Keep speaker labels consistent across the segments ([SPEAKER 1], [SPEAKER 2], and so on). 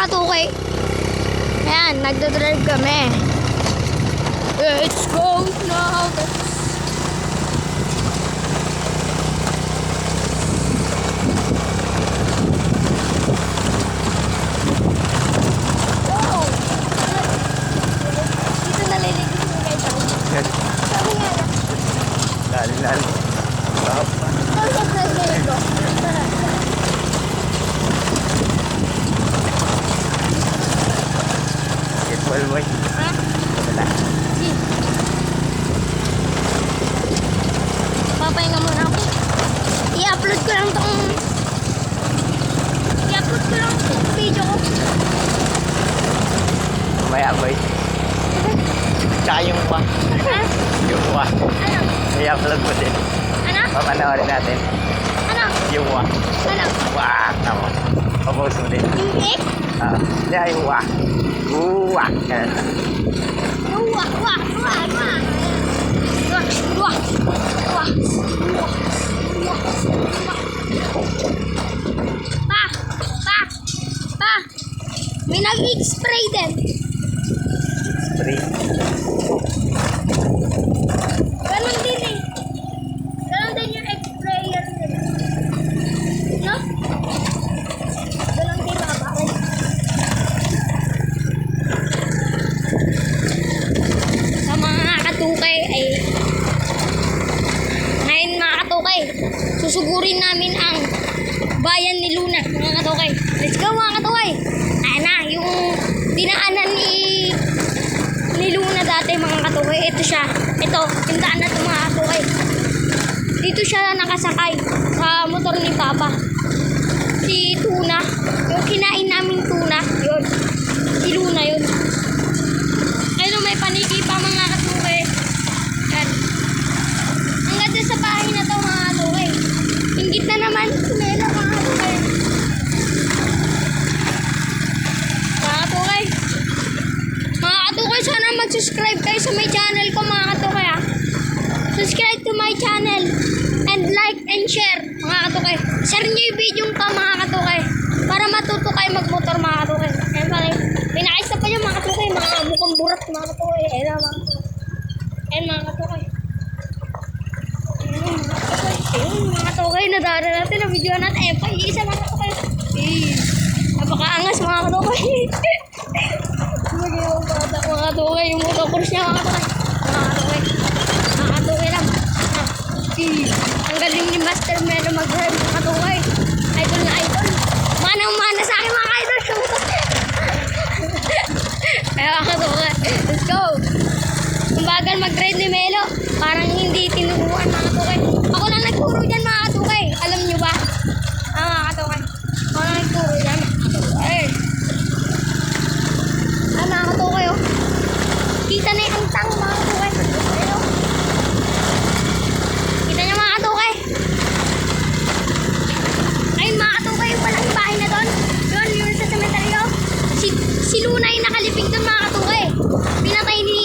[SPEAKER 1] katukay. Ayan, nagdadrive kami. Let's go now. Wow! Dito naliligid mo guys. Sabi nga na.
[SPEAKER 2] Lali. Sarap pa.
[SPEAKER 1] Ito sa president ko.
[SPEAKER 2] Basketball boy.
[SPEAKER 1] Ha?
[SPEAKER 2] Wala.
[SPEAKER 1] Sige. Papahinga muna ako. I-upload ko lang tong video ko.
[SPEAKER 2] Mamaya boy. Tsaka yung pa.
[SPEAKER 1] Ha?
[SPEAKER 2] Yung pa.
[SPEAKER 1] Ano?
[SPEAKER 2] I-upload mo din.
[SPEAKER 1] Ano?
[SPEAKER 2] Papanoorin natin.
[SPEAKER 1] Ano?
[SPEAKER 2] Yung wa.
[SPEAKER 1] Ano?
[SPEAKER 2] Wah, tama. Papost mo din.
[SPEAKER 1] Yung egg?
[SPEAKER 2] Yeah, yung wa. Uwa.
[SPEAKER 1] Yung wah. Pa! May nag-spray din.
[SPEAKER 2] Spray.
[SPEAKER 1] Ganon din eh. Ganon din yung sprayer nila. No? Ganon din mga bakit. Sa mga katukay ay ngayon mga katukay, susugurin namin ang bayan ni Luna mga katukay. Let's go mga katukay. Ayan na, yung dinaanan ni Luna dati mga katukay. Ito siya. Ito, yung daan na ito mga katukay. Dito siya nakasakay sa motor ni Papa. Si Tuna. Yung kinain naming tuna. Yun. Si Luna yun. Ayun, may paniki pa mga katukay. Yan. Ang ganda sa bahay na to mga katukay. Ingit na naman. Sinela mga katukay. Mga katukay. Mga katukay, sana mag-subscribe kayo sa my channel ko mga katukay ha. Subscribe to my channel and like and share mga katukay. Share nyo yung video ka mga katukay para matuto kayo magmotor mga katukay. Ayan pala yung pinakaisa pa yung mga katukay, mga mukhang burat mga katukay. Ayan mga katukay. Ayan mga katukay. Ayun mga katukay, nadara natin na video natin. Ayan pa, iisa mga katukay. Napakaangas mga katukay. Mga katukay, yung motocross niya mga katukay. Mga katukay. Mga katukay lang. Ang galing ni Master Melo mag-drive mga katukay. Idol na idol. Manang-mana sa akin mga idol. Kaya mga katukay, let's go. Kung bagal mag-drive ni Melo, parang hindi tinuruan mga katukay. Ako lang nagturo dyan mga katukay. Alam nyo ba? Mga katukay. Ako lang nagturo dyan mga katukay. Mga katukay oh. Kita na yung tang mga katukay. Ayun oh. Kita nyo mga katukay. Ayun mga katukay, yung palang bahay na doon. Doon yun sa cemetery. Si Luna yung nakalipig doon mga katukay. Pinatay ni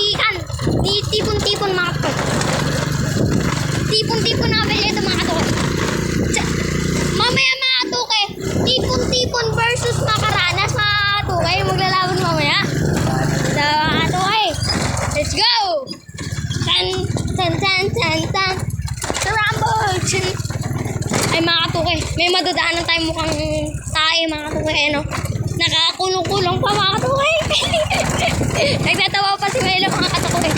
[SPEAKER 1] tipon-tipon mga katukay. Tipon-tipon na kapil ito mga katukay. Mamaya mga katukay, tipon-tipon versus makaranas mga katukay. Maglalaban mamaya. So mga katukay, let's go! Tan! Sa Rumble! Ay mga katukay, may madadaanan tayo mukhang tayo mga katukay. Ano? Nakakulong-kulong pa mga katukay. Nagtatawa pa si Melo mga katukay.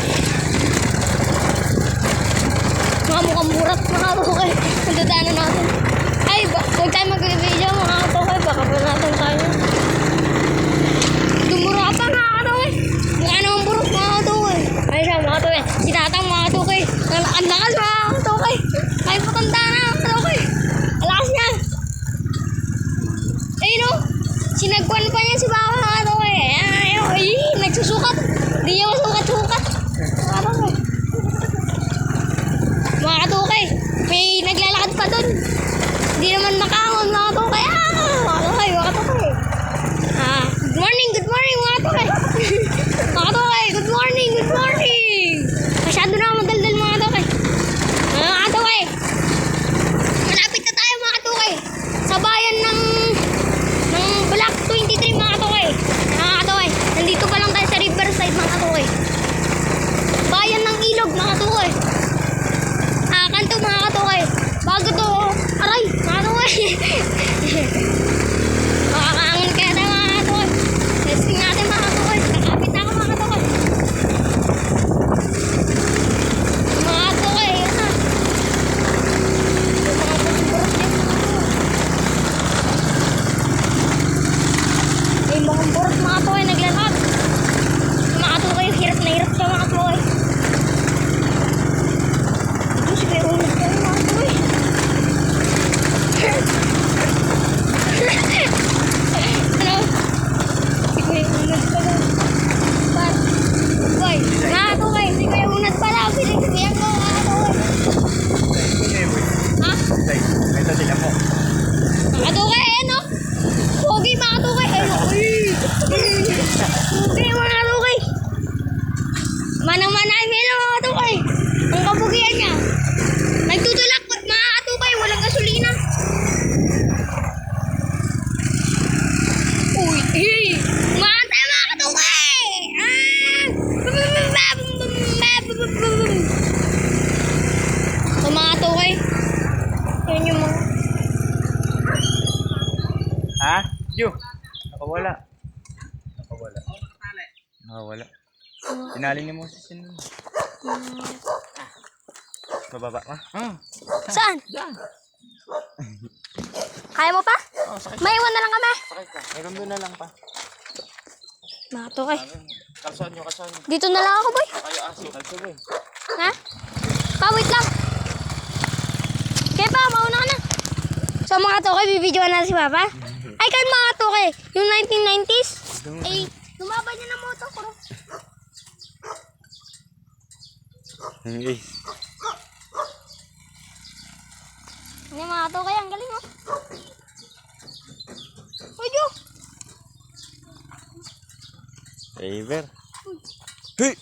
[SPEAKER 1] Mga mukhang burat mga katukay. Madadaanan natin. Ay, huwag tayo mag-video mga katukay. Baka pa natin tayo. Dumura pa mga katukay. Mukha namang burot mga katukay. Ay siya mga katukay. Si tatang mga katukay. Ang lakas mga katukay. Ay patanda na mga katukay. Ang lakas niya. Ayun o. Sinagwan pa niya si Papa mga katukay. Ay, nagsusukat. Hindi niya masukat-sukat. Mga katukay. Mga katukay. May naglalakad pa dun. Hindi naman makaon mga katukay. Mga katukay. Good morning mga katukay. Mga katukay, good morning. Masyado na madaldal mga katukay. Mga katukay. Malapit na tayo mga katukay. Sa bayan ng Block 23 mga katukay.
[SPEAKER 2] Video. Nakawala. Nakawala. Nakawala. Tinali ni Moses yun. Bababa ma.
[SPEAKER 1] Saan? Kaya mo pa?
[SPEAKER 2] Oh, sakit.
[SPEAKER 1] Maiwan na lang kami.
[SPEAKER 2] Sakit ka. Meron doon na lang pa.
[SPEAKER 1] Mga to kay.
[SPEAKER 2] Kalsaan nyo, kalsaan nyo.
[SPEAKER 1] Dito na lang ako, boy.
[SPEAKER 2] Kayo aso. Kalsaan boy.
[SPEAKER 1] Ha? Pa, wait lang. Kaya pa, mauna ka na. So mga toke, bibidyoan na si Papa. Ay, kan mga toke, yung 1990s. Eh, lumaban niya ng moto ko.
[SPEAKER 2] Hey.
[SPEAKER 1] Ano mga toke, ang galing oh. Uy, Jo.
[SPEAKER 2] Favor. Hey!